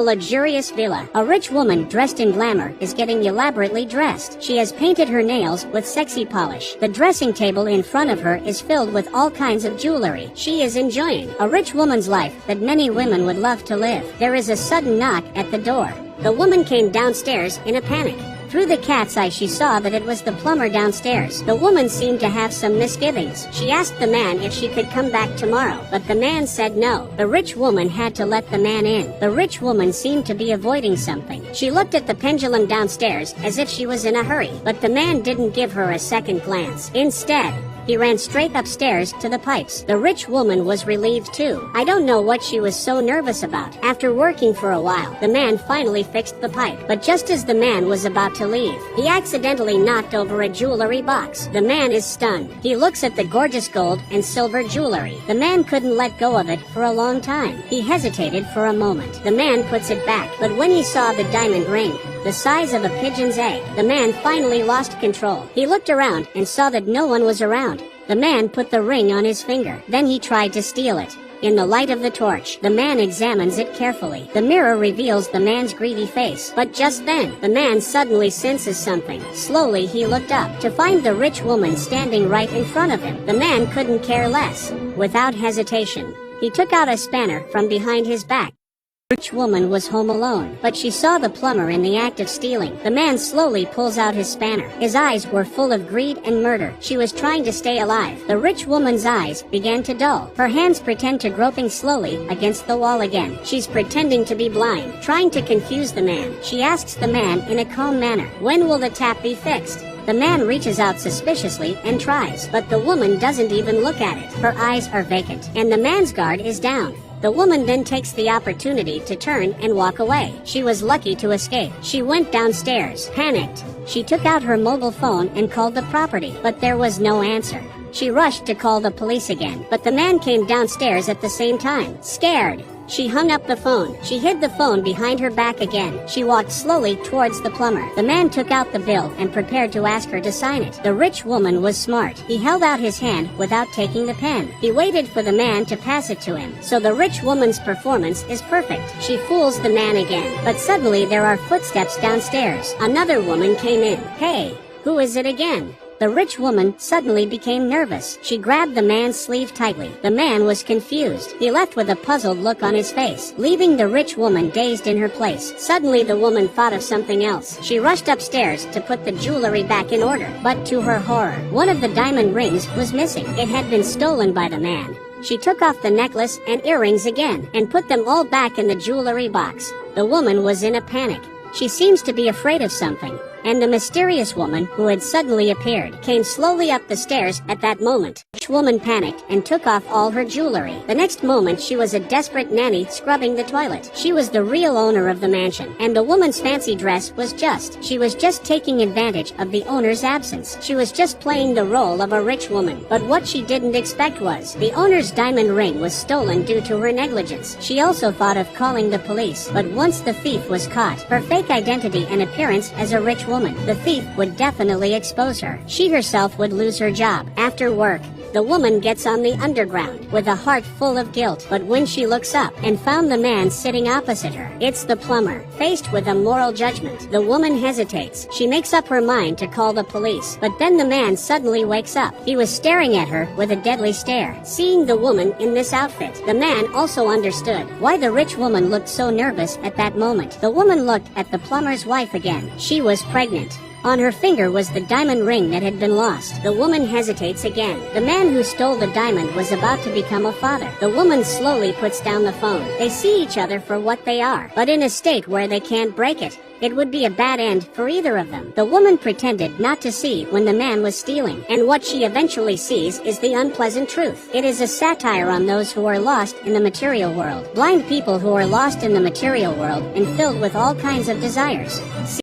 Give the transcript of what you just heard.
A luxurious villa. A rich woman dressed in glamour is getting elaborately dressed. She has painted her nails with sexy polish. The dressing table in front of her is filled with all kinds of jewelry. She is enjoying a rich woman's life that many women would love to live. There is a sudden knock at the door. The woman came downstairs in a panic. Through the cat's eye she saw that it was the plumber downstairs. The woman seemed to have some misgivings. She asked the man if she could come back tomorrow, but the man said no. The rich woman had to let the man in. The rich woman seemed to be avoiding something. She looked at the pendulum downstairs as if she was in a hurry, but the man didn't give her a second glance. Instead, he ran straight upstairs to the pipes. The rich woman was relieved too. I don't know what she was so nervous about. After working for a while, the man finally fixed the pipe. But just as the man was about to leave, he accidentally knocked over a jewelry box. The man is stunned. He looks at the gorgeous gold and silver jewelry. The man couldn't let go of it for a long time. He hesitated for a moment. The man puts it back, but when he saw the diamond ring, the size of a pigeon's egg, the man finally lost control. He looked around and saw that no one was around. The man put the ring on his finger. Then he tried to steal it. In the light of the torch, the man examines it carefully. The mirror reveals the man's greedy face. But just then, the man suddenly senses something. Slowly he looked up to find the rich woman standing right in front of him. The man couldn't care less. Without hesitation, he took out a spanner from behind his back. The rich woman was home alone, but she saw the plumber in the act of stealing. The man slowly pulls out his spanner. His eyes were full of greed and murder. She was trying to stay alive. The rich woman's eyes began to dull. Her hands pretend to groping slowly against the wall again. She's pretending to be blind, trying to confuse the man. She asks the man in a calm manner, "When will the tap be fixed?" The man reaches out suspiciously and tries, but the woman doesn't even look at it. Her eyes are vacant, and the man's guard is down. The woman then takes the opportunity to turn and walk away. She was lucky to escape. She went downstairs, panicked. She took out her mobile phone and called the property, but there was no answer. She rushed to call the police again, but the man came downstairs at the same time. Scared, she hung up the phone. She hid the phone behind her back again. She walked slowly towards the plumber. The man took out the bill and prepared to ask her to sign it. The rich woman was smart. He held out his hand without taking the pen. He waited for the man to pass it to him. So the rich woman's performance is perfect. She fools the man again. But suddenly there are footsteps downstairs. Another woman came in. "Hey, who is it again?" The rich woman suddenly became nervous. She grabbed the man's sleeve tightly. The man was confused. He left with a puzzled look on his face, leaving the rich woman dazed in her place. Suddenly the woman thought of something else. She rushed upstairs to put the jewelry back in order. But to her horror, one of the diamond rings was missing. It had been stolen by the man. She took off the necklace and earrings again and put them all back in the jewelry box. The woman was in a panic. She seems to be afraid of something. And the mysterious woman, who had suddenly appeared, came slowly up the stairs at that moment. The rich woman panicked and took off all her jewelry. The next moment she was a desperate nanny scrubbing the toilet. She was the real owner of the mansion, and the woman's fancy dress was she was just taking advantage of the owner's absence. She was just playing the role of a rich woman. But what she didn't expect was, the owner's diamond ring was stolen due to her negligence. She also thought of calling the police, but once the thief was caught, her fake identity and appearance as a rich woman, the thief would definitely expose her. She herself would lose her job. After work, the woman gets on the underground with a heart full of guilt. But when she looks up and found the man sitting opposite her, it's the plumber. Faced with a moral judgment, the woman hesitates. She makes up her mind to call the police, but then the man suddenly wakes up. He was staring at her with a deadly stare. Seeing the woman in this outfit, the man also understood why the rich woman looked so nervous at that moment. The woman looked at the plumber's wife again. She was pregnant. On her finger was the diamond ring that had been lost. The woman hesitates again. The man who stole the diamond was about to become a father. The woman slowly puts down the phone. They see each other for what they are, but in a state where they can't break it. It would be a bad end for either of them. The woman pretended not to see when the man was stealing, and what she eventually sees is the unpleasant truth. It is a satire on those who are lost in the material world. Blind people who are lost in the material world and filled with all kinds of desires.